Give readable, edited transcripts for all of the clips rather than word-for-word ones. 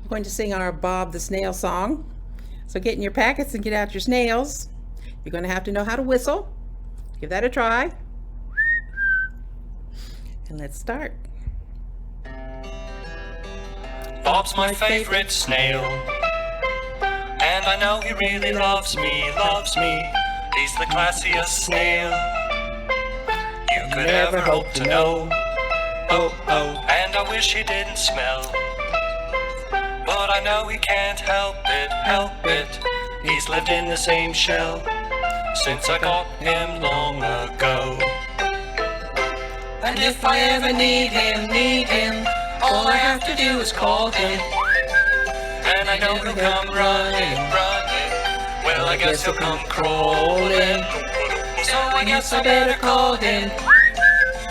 We're going to sing our Bob the Snail song. So get in your packets and get out your snails. You're going to have to know how to whistle. Give that a try. And let's start. Bob's my favorite snail, and I know he really loves me, loves me. He's the classiest snail you could ever hope to know. Oh, oh, and I wish he didn't smell, but I know he can't help it, help it. He's lived in the same shell since I got him long ago. And if I ever need him, all I have to do is call him, and I know he'll come running, running. Well, I guess he'll come crawling. So I guess I better call him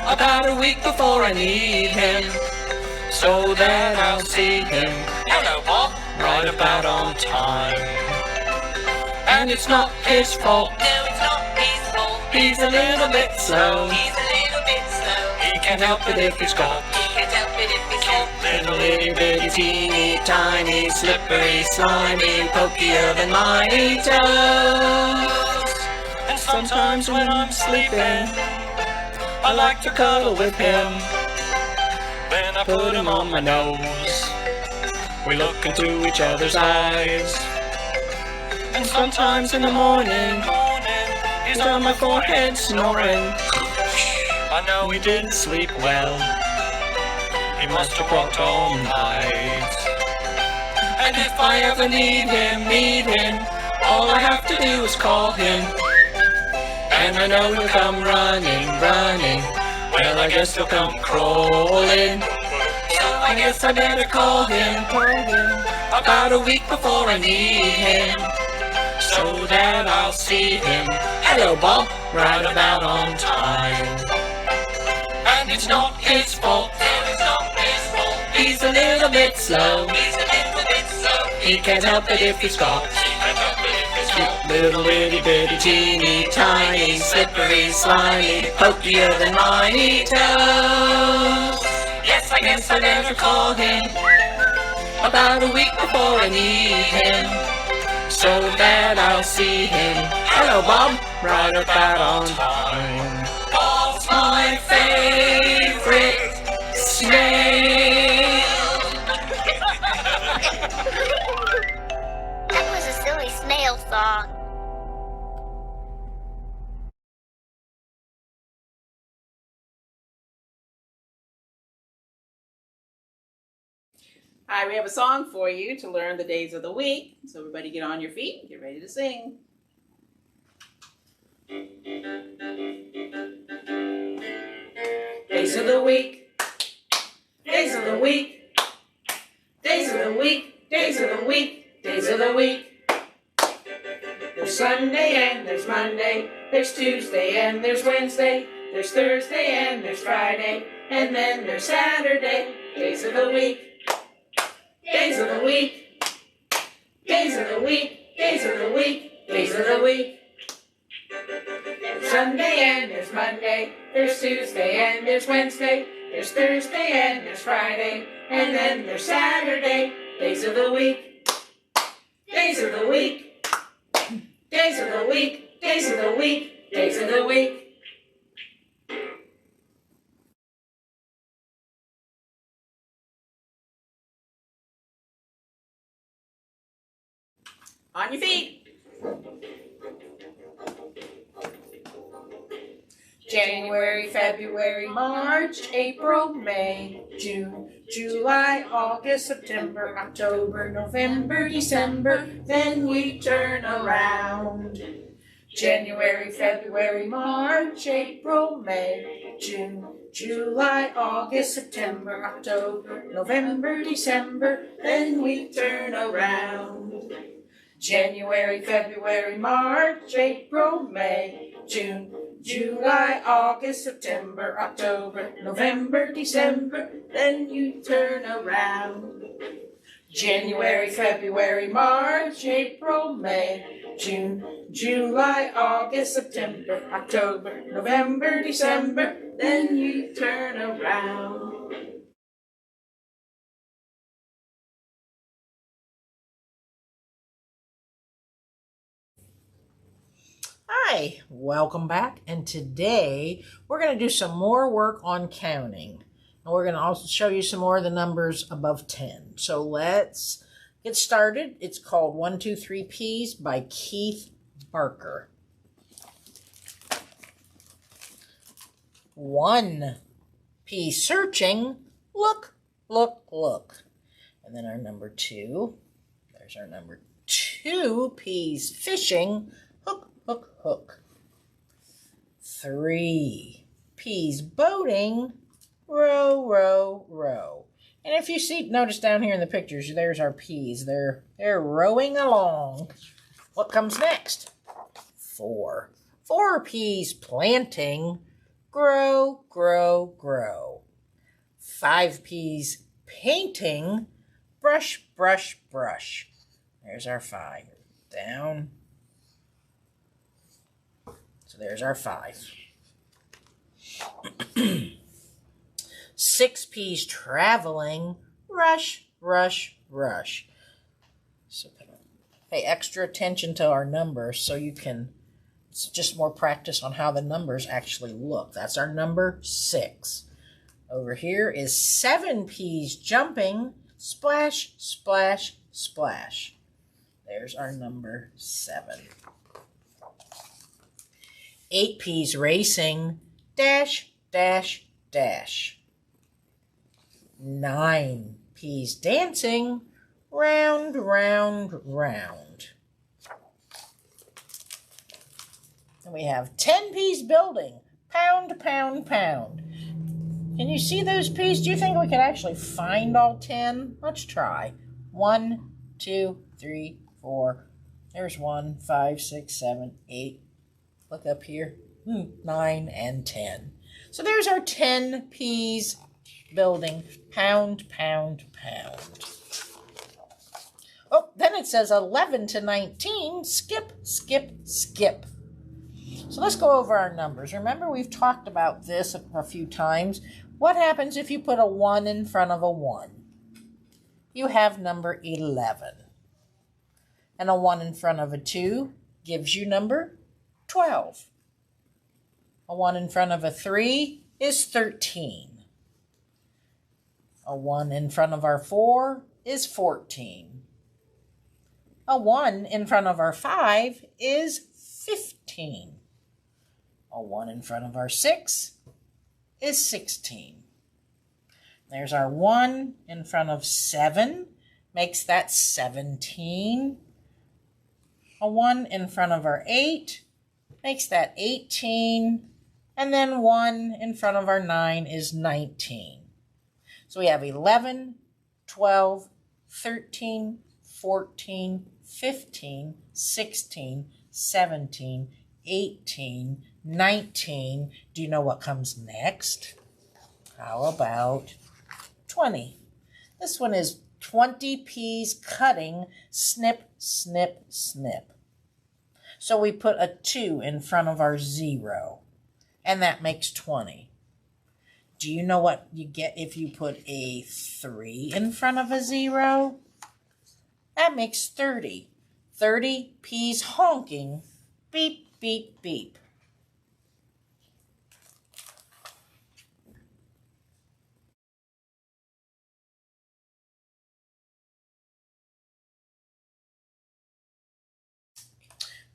about a week before I need him, so that I'll see him, hello Bob, right about on time. And it's not his fault, no, it's not his fault. He's a little bit slow, he's a little bit slow. He can't help it if he's got, little itty bitty teeny tiny slippery slimy pokier than mighty toes. And sometimes when I'm sleeping I like to cuddle with him, then I put him on my nose. We look into each other's eyes, and sometimes in the morning he's on my forehead snoring. I know he didn't sleep well, he must have walked all night. And if I ever need him, all I have to do is call him, and I know he'll come running, running. Well, I guess he'll come crawling. So I guess I better call him about a week before I need him, so that I'll see him, hello Bob, right about on time. And it's not his fault, he's a little bit slow, he can't help it if he's got little itty bitty teeny tiny slippery slimy pokier than mighty toes. Yes, I guess I better call him about a week before I need him, so that I'll see him, hello Bob, right about on time. Bob's my favorite snail. That was a silly snail song. Hi, we have a song for you to learn the days of the week. So everybody get on your feet and get ready to sing. Days of the week, days of the week, days of the week, days of the week, days of the week. There's Sunday and there's Monday, there's Tuesday and there's Wednesday, there's Thursday and there's Friday, and then there's Saturday. Days of the week, days of the week, days of the week, days of the week, days of the week. There's Sunday and there's Monday, there's Tuesday and there's Wednesday, there's Thursday and there's Friday, and then there's Saturday. Days of the week, days of the week, days of the week, days of the week, days of the week. On your feet. January, February, March, April, May, June, July, August, September, October, November, December, then we turn around. January, February, March, April, May, June, July, August, September, October, November, December, then we turn around. January, February, March, April, May, June, July, August, September, October, November, December, then you turn around. January, February, March, April, May, June, July, August, September, October, November, December, then you turn around. Hi, welcome back. And today we're going to do some more work on counting. And we're going to also show you some more of the numbers above 10. So let's get started. It's called 1, 2, 3 P's by Keith Barker. 1 P searching, look, look, look. And then our number 2, there's our number 2 P's fishing, hook, hook, hook. 3 P's boating, row, row, row. And if you notice down here in the pictures, there's our P's. They're rowing along. What comes next? 4 P's planting, grow, grow, grow. 5 P's painting, brush, brush, brush. There's our 5. Down. So there's our 5. 6 P's traveling, rush, rush, rush. So pay extra attention to our numbers so you can, it's just more practice on how the numbers actually look. That's our number 6. Over here is 7 P's jumping, splash, splash, splash. There's our number 7. 8 P's racing, dash, dash, dash. 9 P's dancing, round, round, round. And we have 10 P's building, pound, pound, pound. Can you see those P's? Do you think we could actually find all 10? Let's try. 1, 2, 3, 4. There's 1, 5, 6, 7, 8. Look up here. 9 and 10. So there's our 10 P's building. Pound, pound, pound. Oh, then it says 11 to 19. Skip, skip, skip. So let's go over our numbers. Remember, we've talked about this a few times. What happens if you put a 1 in front of a 1? You have number 11. And a 1 in front of a 2 gives you number 12. A 1 in front of a 3 is 13. A 1 in front of our 4 is 14. A 1 in front of our 5 is 15. A 1 in front of our 6 is 16. There's our 1 in front of 7, makes that 17. A 1 in front of our 8 makes that 18. And then 1 in front of our 9 is 19. So we have 11, 12, 13, 14, 15, 16, 17, 18, 19. Do you know what comes next? How about 20? This one is 20 P's cutting, snip, snip, snip. So we put a 2 in front of our 0, and that makes 20. Do you know what you get if you put a 3 in front of a 0? That makes 30. 30 P's honking, beep, beep, beep.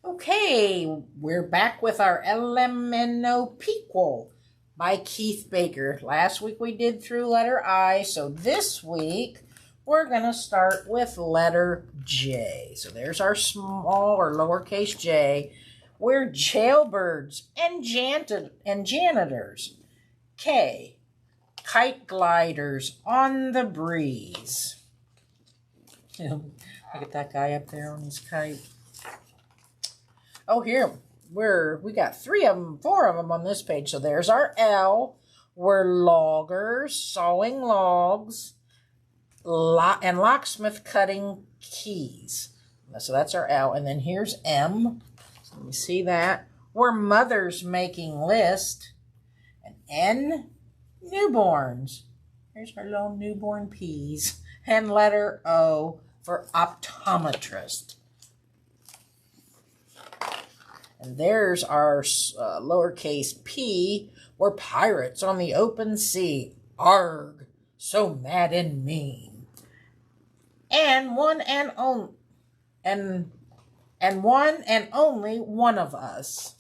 Okay, we're back with our Elemenopequal by Keith Barker. Last week we did through letter I, so this week we're going to start with letter J. So there's our small or lowercase j. We're jailbirds and janitors. K, kite gliders on the breeze. Look at that guy up there on his kite. Oh, here, we got 4 of them on this page. So there's our L. We're loggers, sawing logs, and locksmith cutting keys. So that's our L. And then here's M. So let me see that. We're mothers making list. And N, newborns. Here's our little newborn P's. And letter O for optometrist. And there's our lowercase p. We're pirates on the open sea. Arg, so mad and mean. And one and only one of us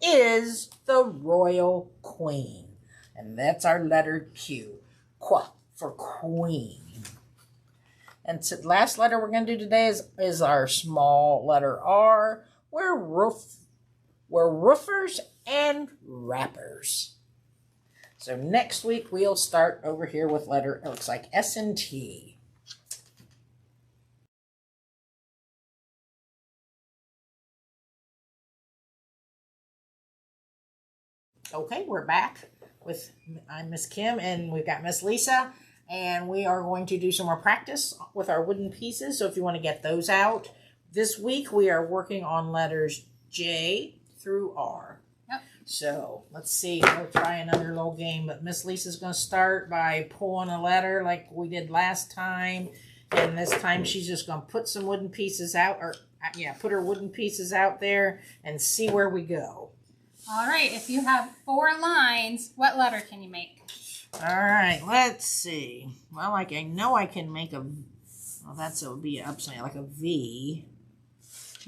is the royal queen. And that's our letter Q. Qu for queen. And the last letter we're going to do today is our small letter R. We're roofers and rappers. So next week we'll start over here with letter, it looks like S and T. Okay, we're back with, I'm Miss Kim, and we've got Miss Lisa, and we are going to do some more practice with our wooden pieces, so if you want to get those out. This week we are working on letters J through R. Yep. So let's see, we'll try another little game, but Miss Lisa's going to start by pulling a letter like we did last time, and this time she's just going to put some wooden pieces out, or yeah, put her wooden pieces out there and see where we go. All right, if you have 4 lines, what letter can you make? All right, let's see. Well, like I know I can make a, well, that's, it would be upside like a V.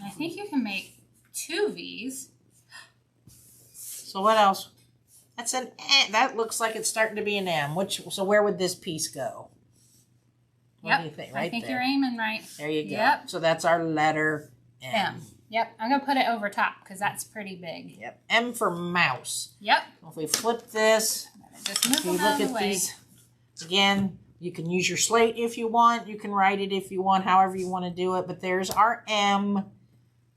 I think you can make 2 V's. So what else? That's an M. That looks like it's starting to be an M. So where would this piece go? What do you think? Right I think there. you're aiming right. There you go. Yep. So that's our letter M. M. Yep, I'm going to put it over top because that's pretty big. Yep. M for mouse. Yep. If we flip this, Just if you move them look out of at the way. these, again, you can use your slate if you want. You can write it if you want, however you want to do it. But there's our M.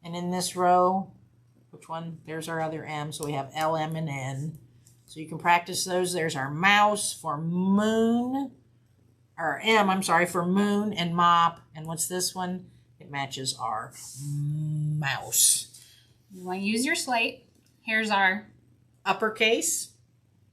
And in this row, which one? There's our other M. So we have L, M, and N. So you can practice those. There's our mouse for moon. Or M, I'm sorry, for moon and mop. And what's this one? It matches our mouse. You want to use your slate. Here's our Uppercase.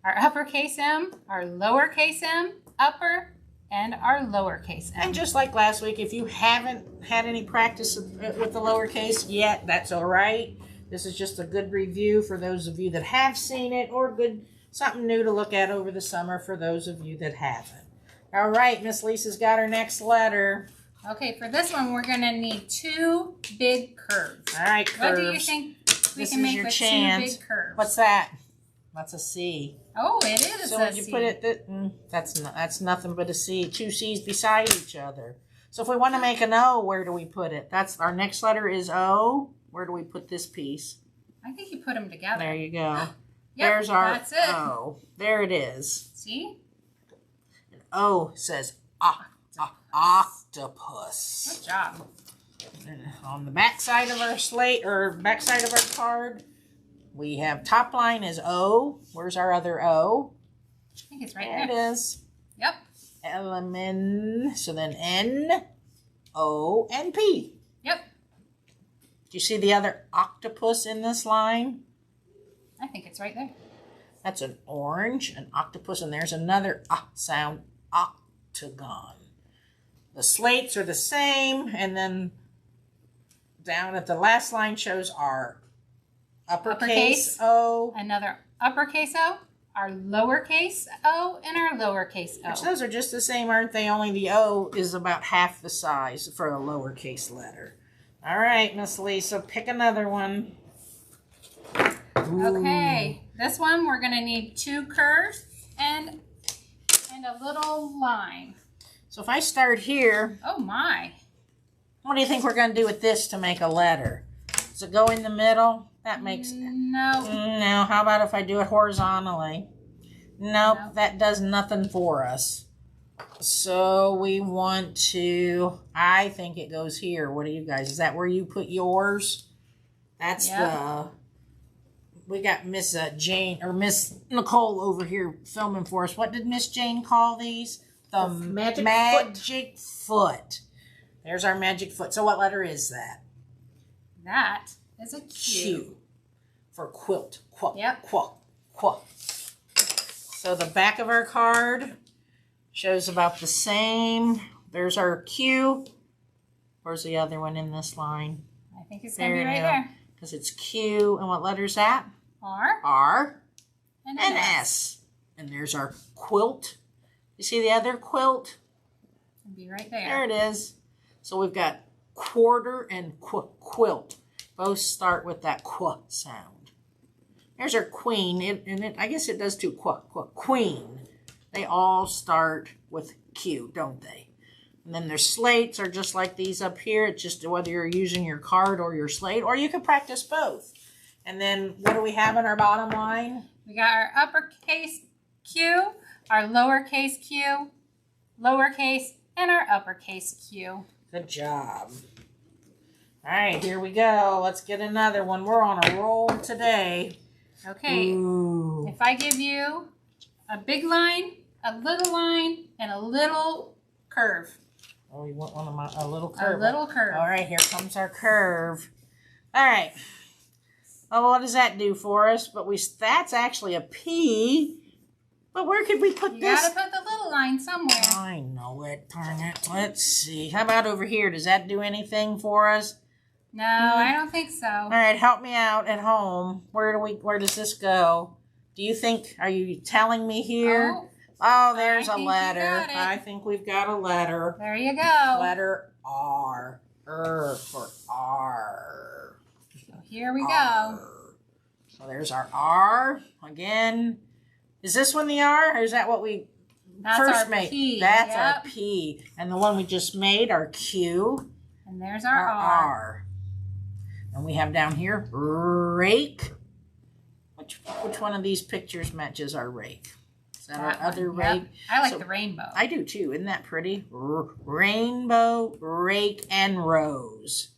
uppercase M, our lowercase m, upper, and our lowercase m. And just like last week, if you haven't had any practice with the lowercase yet, that's all right. This is just a good review for those of you that have seen it, or good something new to look at over the summer for those of you that haven't. All right, Miss Lisa's got her next letter. Okay, for this one, we're going to need 2 big curves. All right, curves. What do you think we This can is make your with chance. 2 big curves? What's that? That's a C. Oh, it is So a when you C. put it, that's nothing but a C. 2 C's beside each other. So if we want to make an O, where do we put it? That's our next letter is O. Where do we put this piece? I think you put them together. There you go. Yep, There's our that's it. O. There it is. See? And O says octopus. Good job. And on the back side of our slate, or back side of our card, we have top line is O. Where's our other O? I think it's right There there. it is. Yep. Element. So then N, O, and P. Yep. Do you see the other octopus in this line? I think it's right there. That's an orange, an octopus, and there's another sound, octagon. The slates are the same, and then down at the last line shows our uppercase O. Another uppercase O, our lowercase O, and our lowercase O. Which those are just the same, aren't they? Only the O is about half the size for a lowercase letter. All right, Miss Lisa, pick another one. Okay, this one we're going to need 2 curves and a little line. So if I start here, Oh my. what do you think we're going to do with this to make a letter? Does it go in the middle? That makes... No. No, how about if I do it horizontally? Nope, No. that does nothing for us. So we want to... I think it goes here. What do you guys... Is that where you put yours? That's Yep. We got Miss Jane, or Miss Nicole over here filming for us. What did Miss Jane call these? The magic foot. There's our magic foot. So what letter is that? That is a Q. Q. For quilt. Quack, Yep. quack, quack. So the back of our card shows about the same. There's our Q. Where's the other one in this line? I think it's going to be right there. Because it's Q. And what letter's that? R. R. And And S. And there's our quilt. You see the other quilt? It'll be right there. There it is. So we've got quarter and quilt. Both start with that qu sound. There's our queen. I guess it does too. Queen. They all start with Q, don't they? And then their slates are just like these up here. It's just whether you're using your card or your slate, or you can practice both. And then what do we have in our bottom line? We got our uppercase Q, our lowercase q, lowercase, and our uppercase Q. Good job. All right, here we go. Let's get another one. We're on a roll today. Okay. Ooh. If I give you a big line, a little line, and a little curve. Oh, you want a little curve? A little curve. All right, here comes our curve. All right. Oh, what does that do for us? But that's actually a P. But where could we put You this? gotta put the little line somewhere. I know it. Darn it. Let's see. How about over here? Does that do anything for us? No, I don't think so. All right, help me out at home. Where does this go? Do you think? Are you telling me here? Oh, there's a letter. I think we've got a letter. There you go. Letter R. For R. So here we go. R. So there's our R. Again. Is this one the R, or is that what we That's first our made? P. That's Yep. our P. And the one we just made, our Q. And there's our R. And we have down here, rake. Which one of these pictures matches our rake? Is that our other rake? Yep. I like So- the rainbow. I do too. Isn't that pretty? Rainbow, rake, and rose.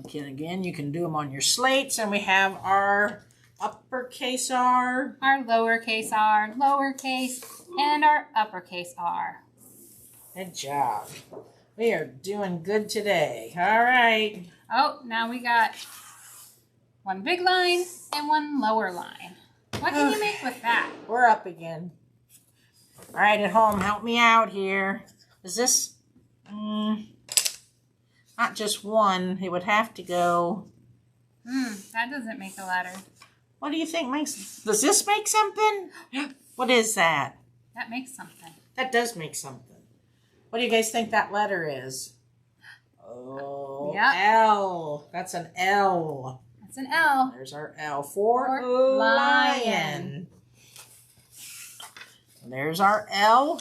Okay, again, you can do them on your slates. And we have our uppercase R. Our lowercase r, lowercase, and our uppercase R. Good job. We are doing good today. All right. Oh, now we got one big line and one lower line. What can you make with that? We're up again. All right, at home, help me out here. Is this not just one? It would have to go. That doesn't make a letter. What do you think makes? Does this make something? What is that? That makes something. That does make something. What do you guys think that letter is? Oh, Yep. L. That's an L. That's an L. There's our L for For lion. And there's our L.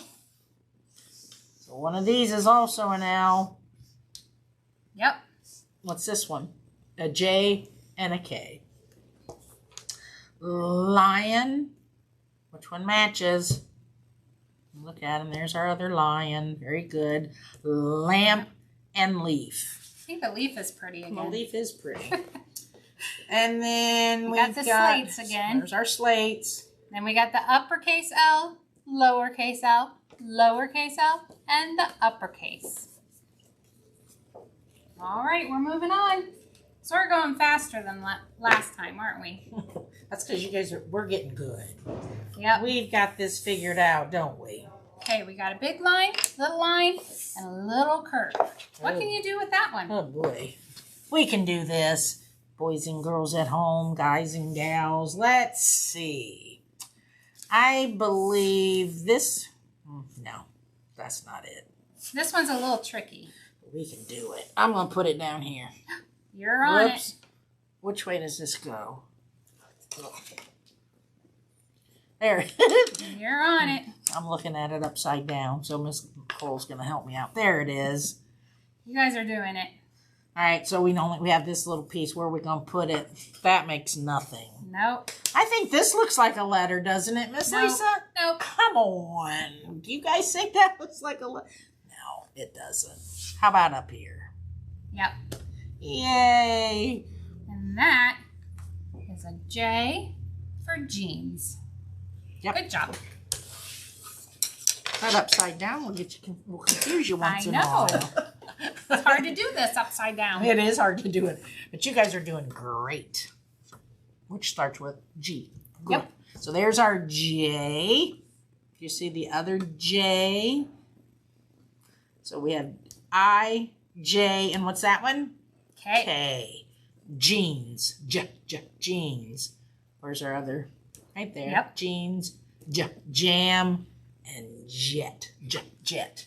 So one of these is also an L. Yep. What's this one? A J and a K. Lion. Which one matches? Look at him. There's our other lion. Very good. Lamp and leaf. I think the leaf is pretty again. The leaf is pretty. And then We got the slates again. There's our slates. Then we got the uppercase L, lowercase L, lowercase L, and the uppercase. All right, we're moving on. So we're going faster than last time, aren't we? That's because you guys we're getting good. Yep. We've got this figured out, don't we? Okay, we got a big line, little line, and a little curve. What can you do with that one? Oh boy. We can do this. Boys and girls at home, guys and gals. Let's see. I believe this. No, that's not it. This one's a little tricky. We can do it. I'm going to put it down here. You're on Whoops. it. Which way does this go? There. You're on it. I'm looking at it upside down, so Miss Cole's going to help me out. There it is. You guys are doing it. All right, so we have this little piece. Where are we going to put it? That makes nothing. Nope. I think this looks like a letter, doesn't it, Miss Nope. Lisa? Nope. Come on. Do you guys think that looks like a letter? No, it doesn't. How about up here? Yep. Yay. And that is a J for jeans. Yep. Good job. That upside down will confuse you once I in a while. know. It's hard to do this upside down. It is hard to do it, but you guys are doing great. Which starts with G. Good. Yep. So there's our J. You see the other J. So we have I, J, and what's that one? K. K. Jeans. Jeans. Where's our other? Right there. Yep. Jeans. Jam. And jet. Jet.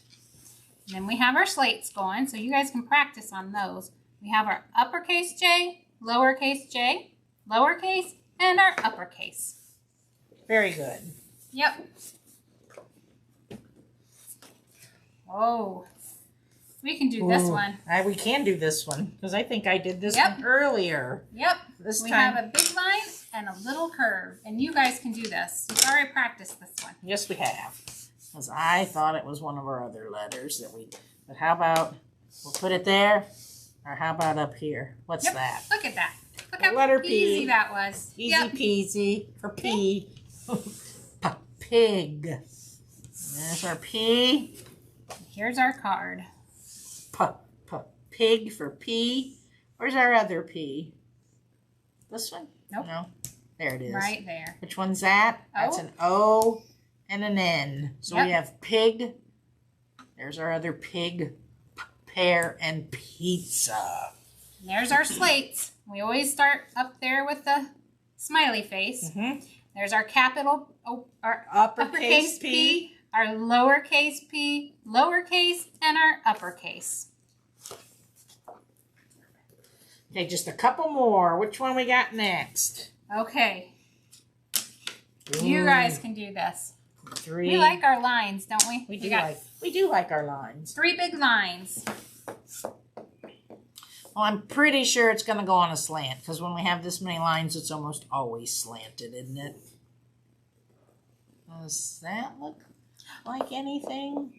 And then we have our slates going, so you guys can practice on those. We have our uppercase J, lowercase j, lowercase, and our uppercase. Very good. Yep. Oh, we can do this one. We can do this one because I think I did this Yep. one earlier. Yep. This We time. have a big line and a little curve, and you guys can do this. You've already practiced this one. Yes, we have. Because I thought it was one of our other letters that we. But how about we'll put it there, or how about up here? What's Yep. that? Look at that. Look The how letter P. easy that was. Easy Yep. peasy for P. Pig. There's our P. Here's our card. Pig for P. Where's our other P? This one? Nope. No. There it is. Right there. Which one's that? That's O. an O and an N. So we Yep. have pig. There's our other pig, pear, and pizza. And there's our slates. We always start up there with the smiley face. Mm-hmm. There's our capital, our Uppercase P, our lowercase p, lowercase, and our uppercase. Okay, just a couple more. Which one we got next? Okay, you guys can do this. 3. We like our lines, don't we? We got do like our lines. 3 big lines. Well, I'm pretty sure it's going to go on a slant because when we have this many lines, it's almost always slanted, isn't it? Does that look like anything?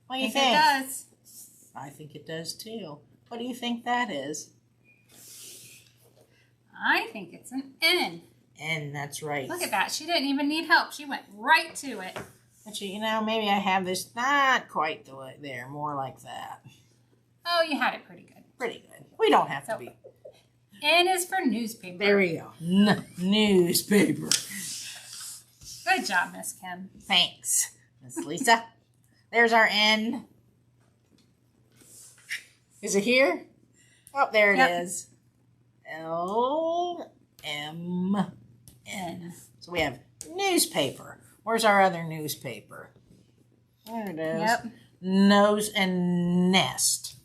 What do you think? It does. I think it does too. What do you think that is? I think it's an N. And that's right. Look at that. She didn't even need help. She went right to it. But maybe I have this not quite the way there, more like that. Oh, you had it pretty good. Pretty good. We don't have to be. N is for newspaper. There we go. Newspaper. Good job, Miss Kim. Thanks, Miss Lisa. There's our N. Is it here? Oh, there it is. L-M-N. So we have newspaper. Where's our other newspaper? There it is. Yep. Nose and nest.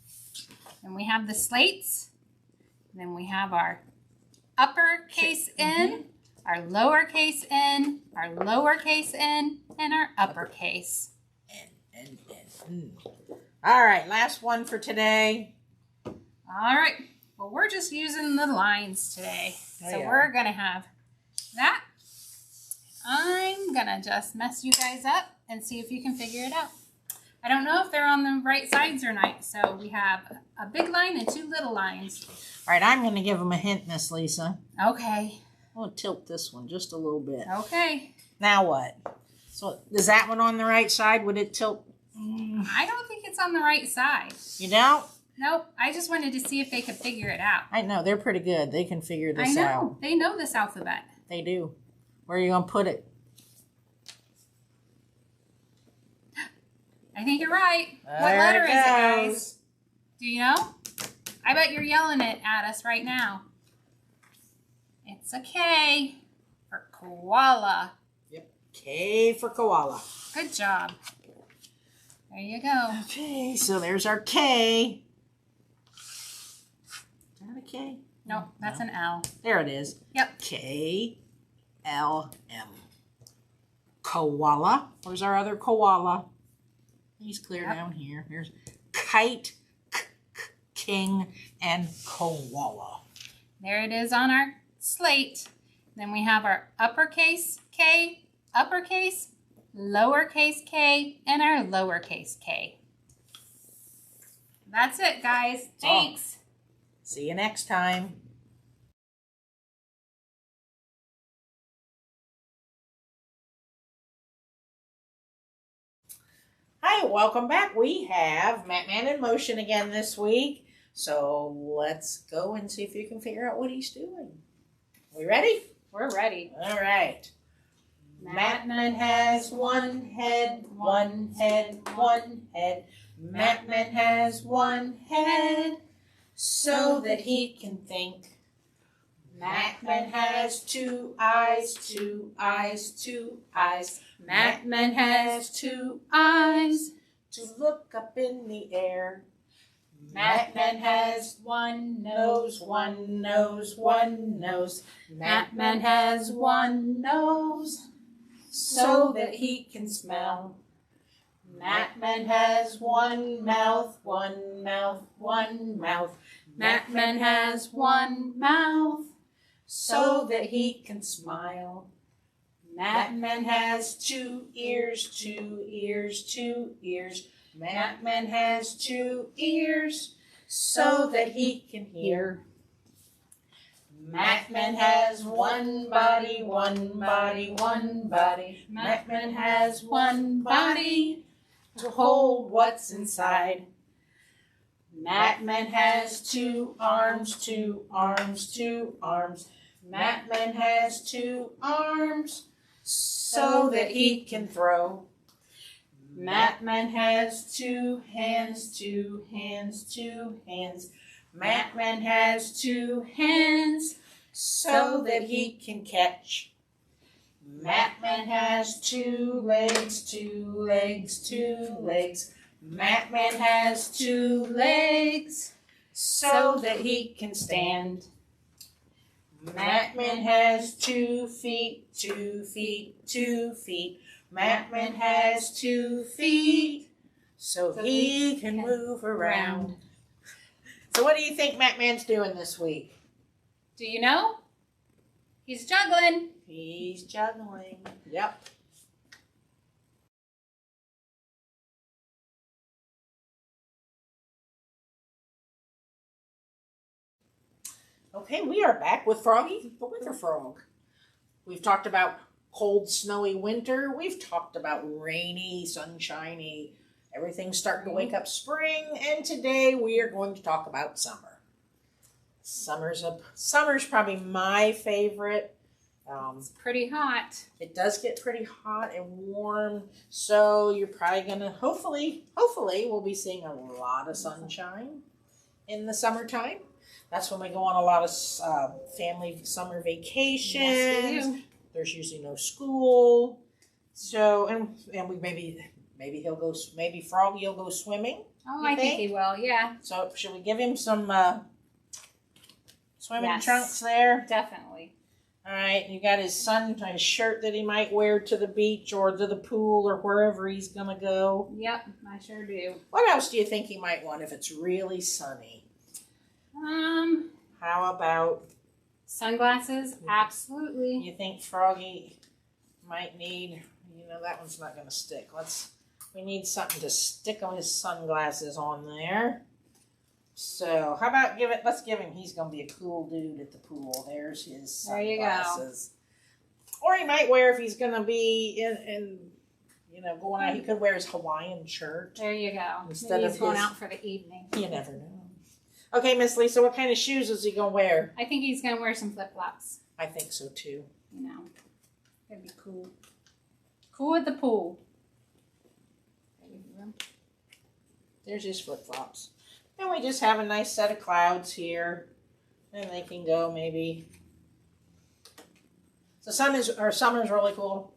And we have the slates. And then we have our uppercase N, our lowercase n, our lowercase n, and our uppercase. N. All right, last one for today. All right. Well, we're just using the lines today. So yeah. we're going to have that. I'm going to just mess you guys up and see if you can figure it out. I don't know if they're on the right sides or not. So we have a big line and 2 little lines. All right, I'm going to give them a hint, Miss Lisa. Okay. I'll tilt this one just a little bit. Okay. Now what? So is that one on the right side? Would it tilt? I don't think it's on the right side. You don't? Nope. I just wanted to see if they could figure it out. I know, they're pretty good. They can figure this I know. out. They know this alphabet. They do. Where are you going to put it? I think you're right. What There letter it is it, guys? goes. Do you know? I bet you're yelling it at us right now. It's a K for koala. Yep. K for koala. Good job. There you go. Okay, so there's our K. Is that a K? No, that's an L. There it is. Yep. K-L-M. Koala. Where's our other koala? He's clear down here. Here's kite, king, and koala. There it is on our slate. Then we have our uppercase K, uppercase, lowercase k, and our lowercase k. That's it, guys. Thanks. See you next time. Hi, welcome back. We have Man in Motion again this week. So let's go and see if you can figure out what he's doing. We ready? We're ready. All right. Matman has one head, one head, one head. Matman has one head so that he can think. Matman has two eyes, two eyes, two eyes. Matman has two eyes to look up in the air. Matman has one nose, one nose, one nose. Matman has one nose so that he can smell. Matman has one mouth, one mouth, one mouth. Matman has one mouth so that he can smile. Matman has two ears, two ears, two ears. Matman has two ears so that he can hear. Matman has one body, one body, one body. Matman has one body to hold what's inside. Matman has two arms, two arms, two arms. Matman has two arms so that he can throw. Matman has two hands, two hands, two hands. Matman has two hands so that he can catch. Matman has two legs, two legs, two legs. Matman has two legs so that he can stand. Matman has 2 feet, 2 feet, 2 feet. Matman has 2 feet so he can move around. So what do you think Matman's doing this week? Do you know? He's juggling. He's juggling. Yep. Okay, we are back with Froggy, the winter frog. We've talked about cold, snowy winter. We've talked about rainy, sunshiny, everything's starting to wake up spring. And today we are going to talk about summer. Summer's probably my favorite. It's pretty hot. It does get pretty hot and warm. So you're probably going to, hopefully, we'll be seeing a lot of sunshine in the summertime. That's when we go on a lot of family summer vacations. Yes, we do. There's usually no school. So, and we maybe Froggy will go swimming. Oh, I think he will, yeah. So should we give him some swimming Yes. trunks there? Definitely. All right, you got his shirt that he might wear to the beach or to the pool or wherever he's going to go. Yep, I sure do. What else do you think he might want if it's really sunny? How about Sunglasses? Absolutely. you think Froggy might need, that one's not going to stick. We need something to stick on his sunglasses on there. So how about let's give him, he's going to be a cool dude at the pool. There's his sunglasses. Or he might wear, if he's going to be in going out, he could wear his Hawaiian shirt. There you go. Instead Maybe of he's going his- out for the evening. You never know. Okay, Miss Lisa, what kind of shoes is he going to wear? I think he's going to wear some flip-flops. I think so too. That'd be cool. Cool at the pool. There's his flip-flops. And we just have a nice set of clouds here. And they can go maybe. So summer's really cool.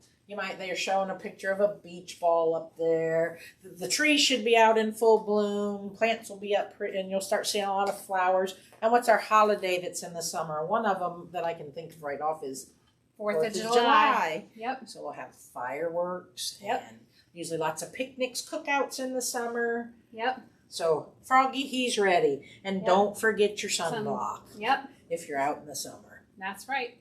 They're showing a picture of a beach ball up there. The trees should be out in full bloom. Plants will be up and you'll start seeing a lot of flowers. And what's our holiday that's in the summer? One of them that I can think of right off is 4th of July. Yep. So we'll have fireworks. Yep. And usually lots of picnics, cookouts in the summer. Yep. So Froggy, he's ready. And don't forget your sunblock. Yep. If you're out in the summer. That's right.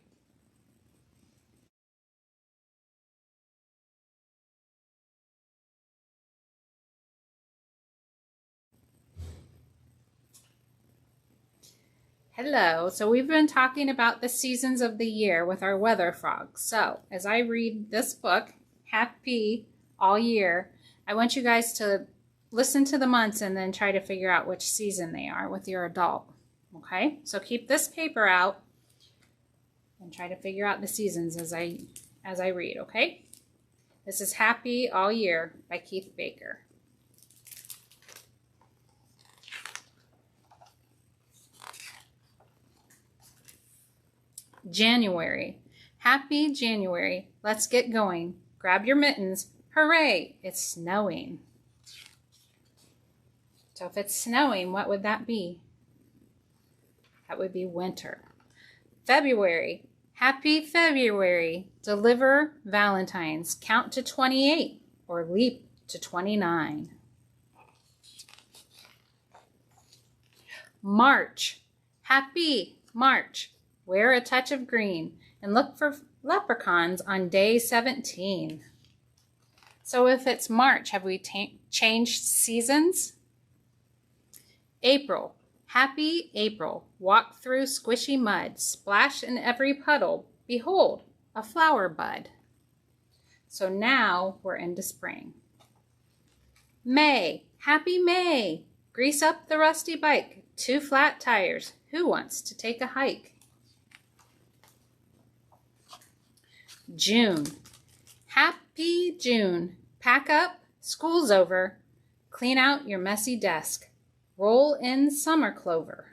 Hello. So we've been talking about the seasons of the year with our weather frogs. So as I read this book, Happy All Year, I want you guys to listen to the months and then try to figure out which season they are with your adult. Okay? So keep this paper out and try to figure out the seasons as I read, okay? This is Happy All Year by Keith Baker. January. Happy January. Let's get going. Grab your mittens. Hooray, it's snowing. So if it's snowing, what would that be? That would be winter. February. Happy February. Deliver Valentines. Count to 28 or leap to 29. March. Happy March. Wear a touch of green and look for leprechauns on day 17. So if it's March, have we changed seasons? April. Happy April. Walk through squishy mud. Splash in every puddle. Behold, a flower bud. So now we're into spring. May. Happy May. Grease up the rusty bike. 2 flat tires. Who wants to take a hike? June. Happy June. Pack up. School's over. Clean out your messy desk. Roll in summer clover.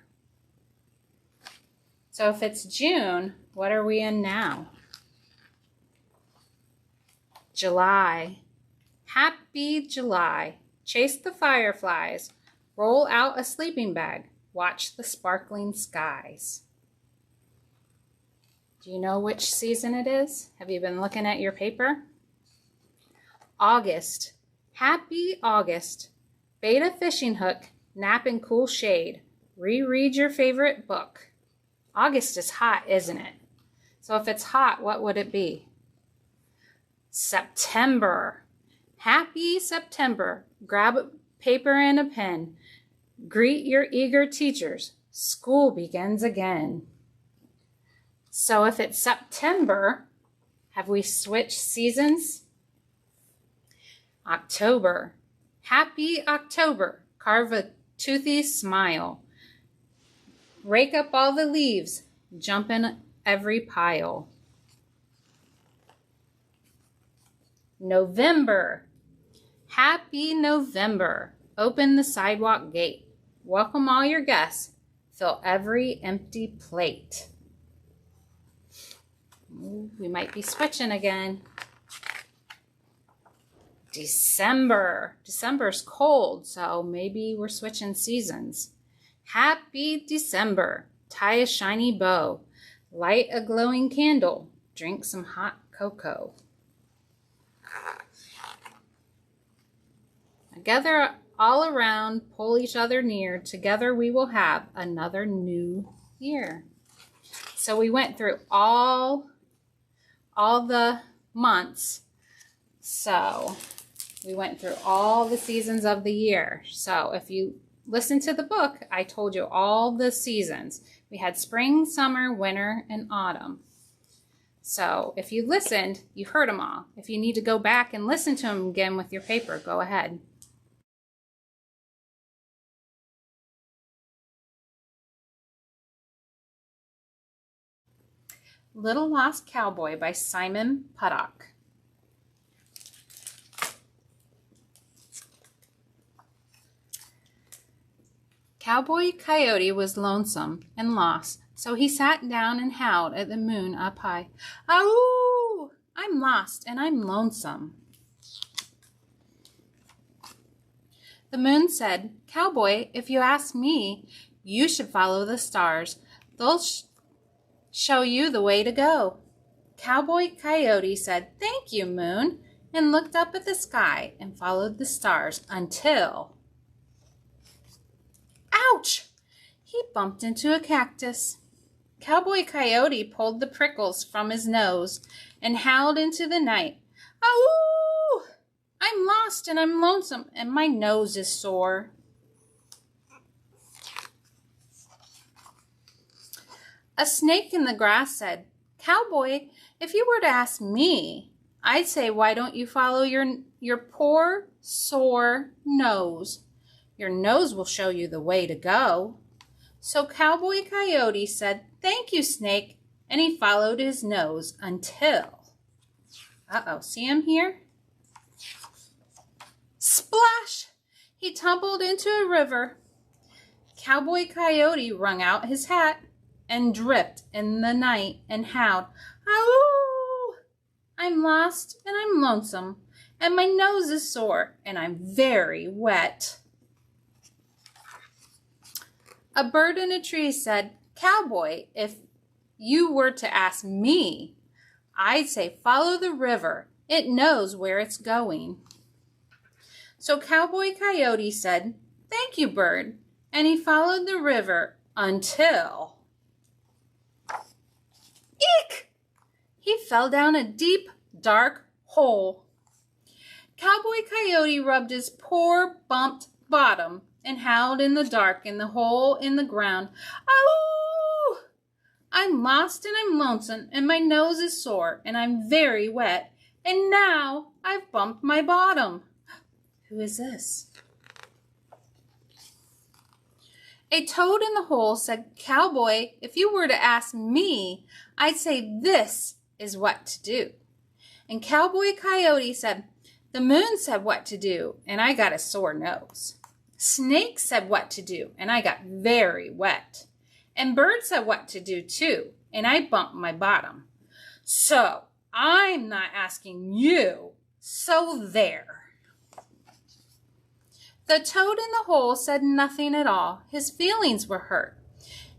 So if it's June, what are we in now? July. Happy July. Chase the fireflies. Roll out a sleeping bag. Watch the sparkling skies. Do you know which season it is? Have you been looking at your paper? August. Happy August. Bait a fishing hook. Nap in cool shade. Reread your favorite book. August is hot, isn't it? So if it's hot, what would it be? September. Happy September. Grab a paper and a pen. Greet your eager teachers. School begins again. So if it's September, have we switched seasons? October. Happy October. Carve a toothy smile. Rake up all the leaves. Jump in every pile. November. Happy November. Open the sidewalk gate. Welcome all your guests. Fill every empty plate. Ooh, we might be switching again. December. December's cold, so maybe we're switching seasons. Happy December. Tie a shiny bow. Light a glowing candle. Drink some hot cocoa. Gather all around, pull each other near. Together we will have another new year. So we went through all the months. So we went through all the seasons of the year. So if you listen to the book, I told you all the seasons. We had spring, summer, winter, and autumn. So if you listened, you heard them all. If you need to go back and listen to them again with your paper, go ahead. Little Lost Cowboy by Simon Puddock. Cowboy Coyote was lonesome and lost, so he sat down and howled at the moon up high. "Ow! I'm lost and I'm lonesome." The moon said, "Cowboy, if you ask me, you should follow the stars. They'll show you the way to go." Cowboy Coyote said, "Thank you, moon," and looked up at the sky and followed the stars until... Ouch! He bumped into a cactus. Cowboy Coyote pulled the prickles from his nose and howled into the night. "Ow! I'm lost and I'm lonesome and my nose is sore." A snake in the grass said, "Cowboy, if you were to ask me, I'd say, why don't you follow your poor, sore nose? Your nose will show you the way to go." So Cowboy Coyote said, "Thank you, snake," and he followed his nose until... Uh-oh, see him here? Splash! He tumbled into a river. Cowboy Coyote wrung out his hat. and dripped in the night and howled, "Ow! I'm lost and I'm lonesome, and my nose is sore, and I'm very wet." A bird in a tree said, "Cowboy, if you were to ask me, I'd say follow the river. It knows where it's going." So Cowboy Coyote said, "Thank you, bird," and he followed the river until... Eek! He fell down a deep, dark hole. Cowboy Coyote rubbed his poor, bumped bottom and howled in the dark in the hole in the ground, "Oh! I'm lost and I'm lonesome, and my nose is sore, and I'm very wet, and now I've bumped my bottom." Who is this? A toad in the hole said, "Cowboy, if you were to ask me, I'd say this is what to do." And Cowboy Coyote said, "The moon said what to do, and I got a sore nose. Snake said what to do, and I got very wet. And bird said what to do too, and I bumped my bottom. So I'm not asking you, so there." The toad in the hole said nothing at all. His feelings were hurt.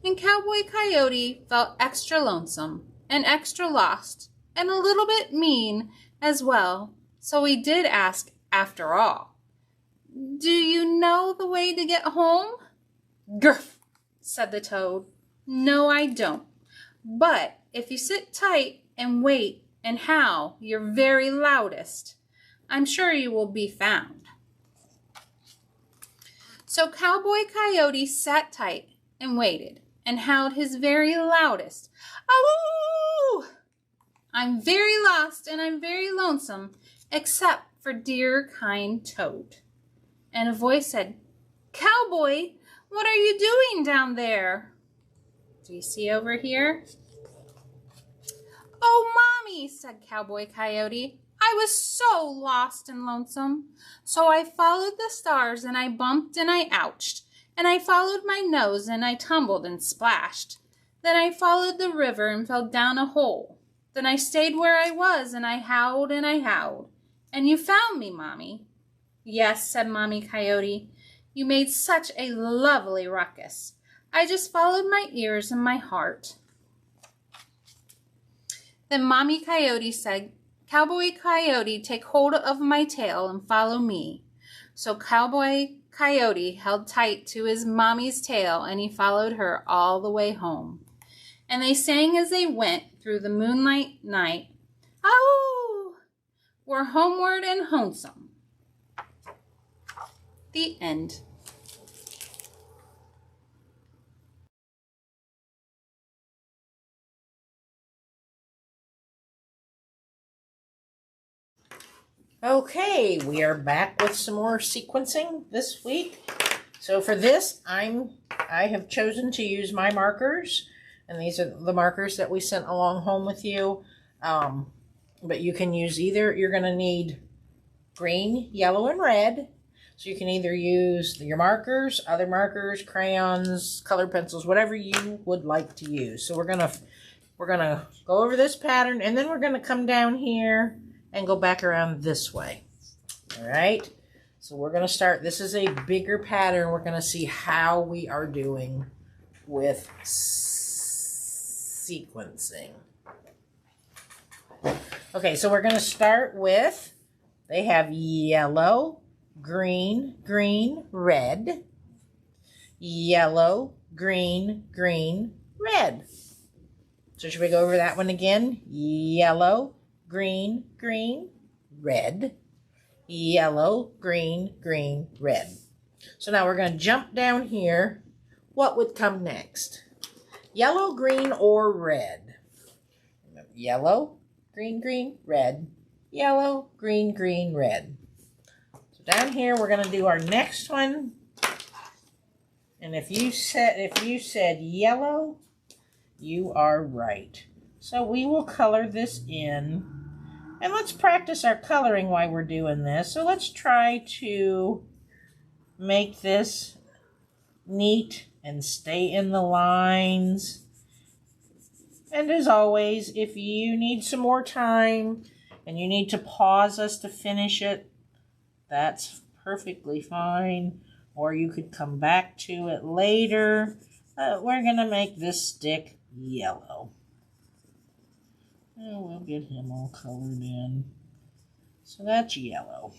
And Cowboy Coyote felt extra lonesome and extra lost and a little bit mean as well. So he did ask after all, "Do you know the way to get home?" "Grf," said the toad. "No, I don't. But if you sit tight and wait and howl your very loudest, I'm sure you will be found." So Cowboy Coyote sat tight and waited and howled his very loudest, "Ow! I'm very lost and I'm very lonesome, except for dear kind Toad." And a voice said, "Cowboy, what are you doing down there?" Do you see over here? "Oh, Mommy," said Cowboy Coyote, "I was so lost and lonesome. So I followed the stars and I bumped and I ouched. And I followed my nose and I tumbled and splashed. Then I followed the river and fell down a hole. Then I stayed where I was and I howled and I howled. And you found me, Mommy." "Yes," said Mommy Coyote. "You made such a lovely ruckus. I just followed my ears and my heart." Then Mommy Coyote said, "Cowboy Coyote, take hold of my tail and follow me." So Cowboy Coyote held tight to his mommy's tail and he followed her all the way home. And they sang as they went through the moonlight night, "Ow! We're homeward and homesome." The end. Okay, we are back with some more sequencing this week. So for this, I have chosen to use my markers, and these are the markers that we sent along home with you. But you can use either. You're going to need green, yellow, and red. So you can either use your markers, other markers, crayons, colored pencils, whatever you would like to use. So we're gonna go over this pattern, and then we're gonna come down here and go back around this way. All right. So we're gonna start. This is a bigger pattern. We're gonna see how we are doing with sequencing. Okay, so we're gonna start with, they have yellow, green, green, red, yellow, green, green, red. So should we go over that one again? Yellow, green, green, red, yellow, green, green, red. So now we're going to jump down here. What would come next? Yellow, green, or red? Yellow, green, green, red, yellow, green, green, red. So down here we're going to do our next one. And if you said yellow, you are right. So we will color this in. And let's practice our coloring while we're doing this. So let's try to make this neat and stay in the lines And as always, if you need some more time and you need to pause us to finish it, that's perfectly fine. Or you could come back to it later. We're going to make this stick yellow. And we'll get him all colored in. So that's yellow.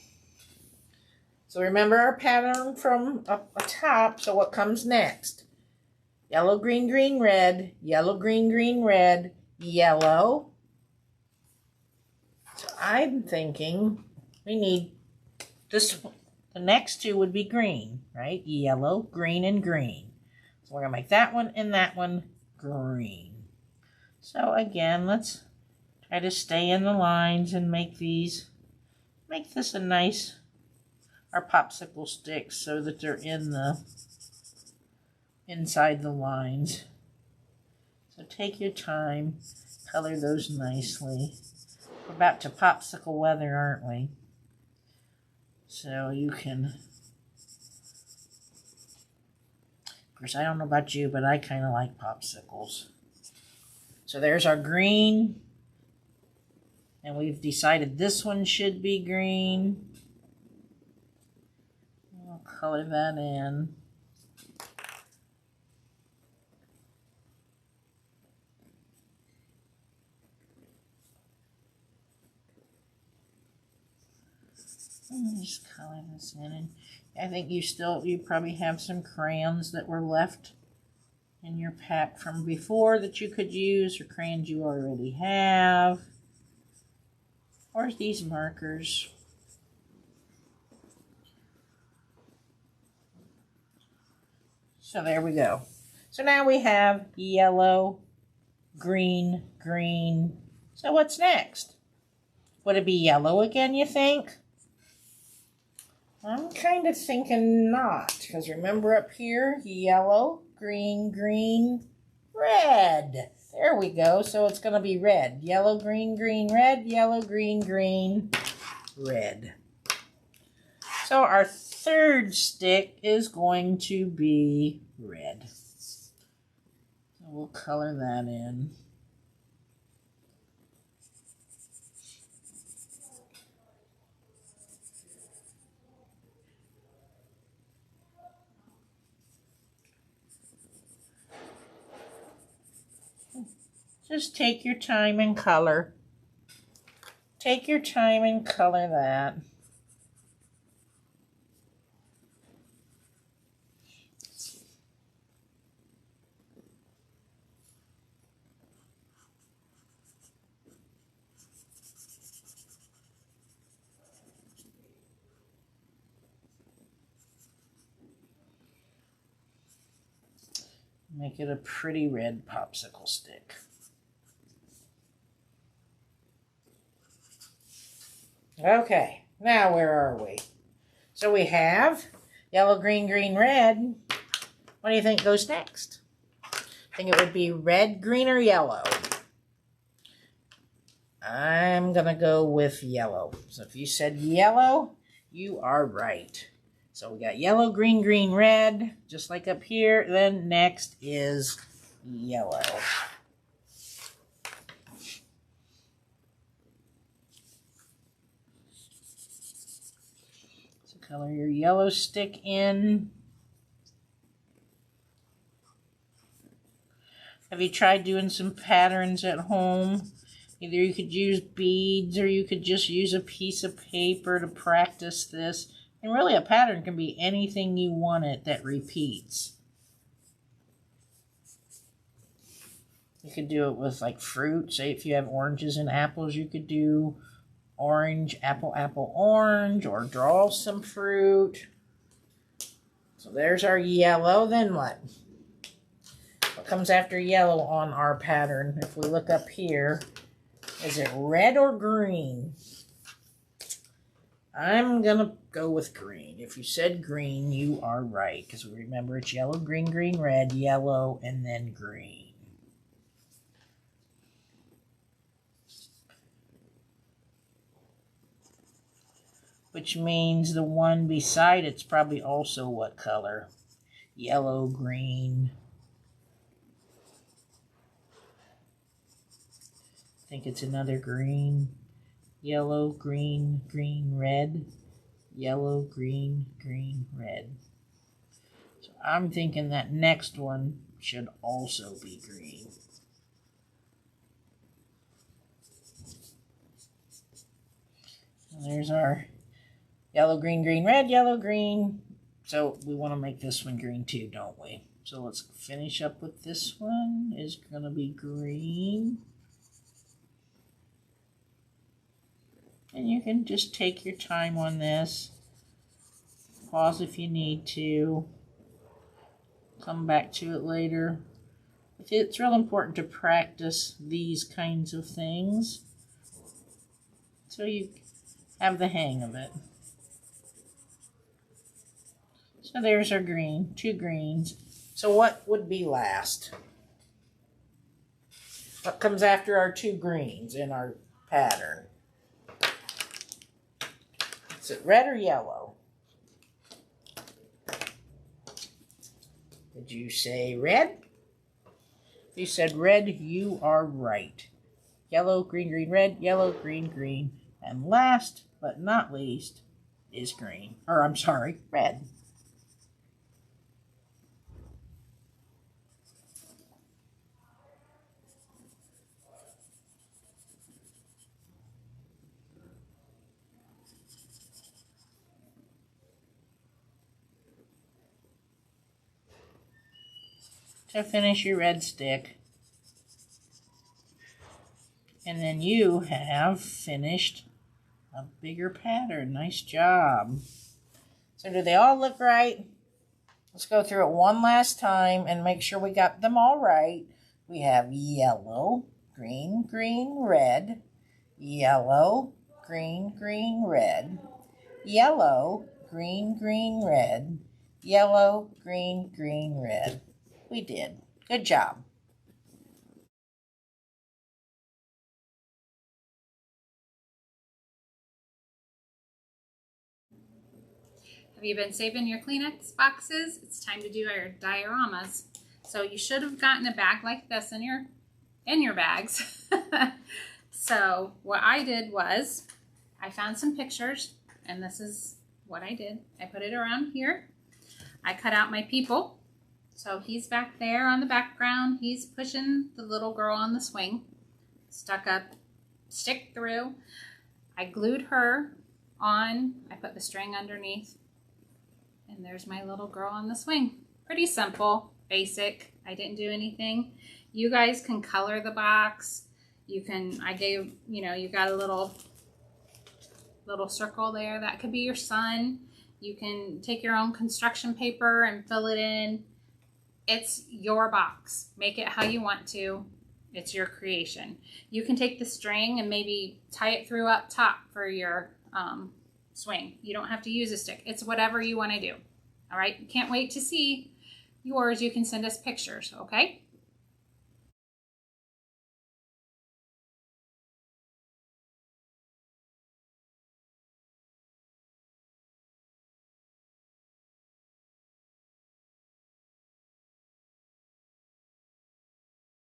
So remember our pattern from up top. So what comes next? Yellow, green, green, red. Yellow, green, green, red. Yellow. So I'm thinking we need this one. The next two would be green, right? Yellow, green, and green. So we're going to make that one and that one green. So again, let's try to stay in the lines and make this a nice, our popsicle sticks so that they're inside the lines. So take your time, color those nicely. We're about to popsicle weather, aren't we? So you can, of course, I don't know about you, but I kind of like popsicles. So there's our green. And we've decided this one should be green. We'll color that in. Just color this in. And I think you probably have some crayons that were left in your pack from before that you could use, or crayons you already have. Or these markers. So there we go. So now we have yellow, green, green. So what's next? Would it be yellow again, you think? I'm kind of thinking not, because remember up here, yellow, green, green, red. There we go. So it's going to be red. Yellow, green, green, red. Yellow, green, green, red. So our third stick is going to be red. So we'll color that in. Just take your time and color. Take your time and color that. Make it a pretty red popsicle stick. Okay, now where are we? So we have yellow, green, green, red. What do you think goes next? I think it would be red, green, or yellow. I'm going to go with yellow. So if you said yellow, you are right. So we got yellow, green, green, red, just like up here. Then next is yellow. Color your yellow stick in. Have you tried doing some patterns at home? Either you could use beads or you could just use a piece of paper to practice this. And really a pattern can be anything you want it that repeats. You could do it with like fruit. Say if you have oranges and apples, you could do orange, apple, apple, orange, or draw some fruit. So there's our yellow. Then what? What comes after yellow on our pattern? If we look up here, is it red or green? I'm going to go with green. If you said green, you are right. Because remember, it's yellow, green, green, red, yellow, and then green. Which means the one beside it's probably also what color? Yellow, green. think it's another green, yellow, green, green, red, yellow, green, green, red. So I'm thinking that next one should also be green. There's our yellow, green, green, red, yellow, green. So we want to make this one green too, don't we? So let's finish up with this one. Is going to be green. And you can just take your time on this. Pause if you need to. Come back to it later. It's real important to practice these kinds of things so you have the hang of it. So there's our green, 2 greens. So what would be last? What comes after our 2 greens in our pattern? Is it red or yellow? Did you say red? If you said red, you are right. Yellow, green, green, red, yellow, green, green. And last but not least is green. Or I'm sorry, red. To finish your red stick. And then you have finished a bigger pattern. Nice job. So do they all look right? Let's go through it one last time and make sure we got them all right. We have yellow, green, green, red, yellow, green, green, red, yellow, green, green, red, yellow, green, green, red. We did. Good job. Have you been saving your Kleenex boxes? It's time to do our dioramas. So you should have gotten a bag like this in your bags. So what I did was I found some pictures, and this is what I did. I put it around here. I cut out my people. So he's back there on the background. He's pushing the little girl on the swing. Stuck a stick through. I glued her on. I put the string underneath. And there's my little girl on the swing. Pretty simple, basic. I didn't do anything. You guys can color the box. You can, I gave, you got a little circle there. That could be your sun. You can take your own construction paper and fill it in. It's your box. Make it how you want to. It's your creation. You can take the string and maybe tie it through up top for your swing. You don't have to use a stick. It's whatever you want to do. All right. Can't wait to see yours. You can send us pictures. Okay.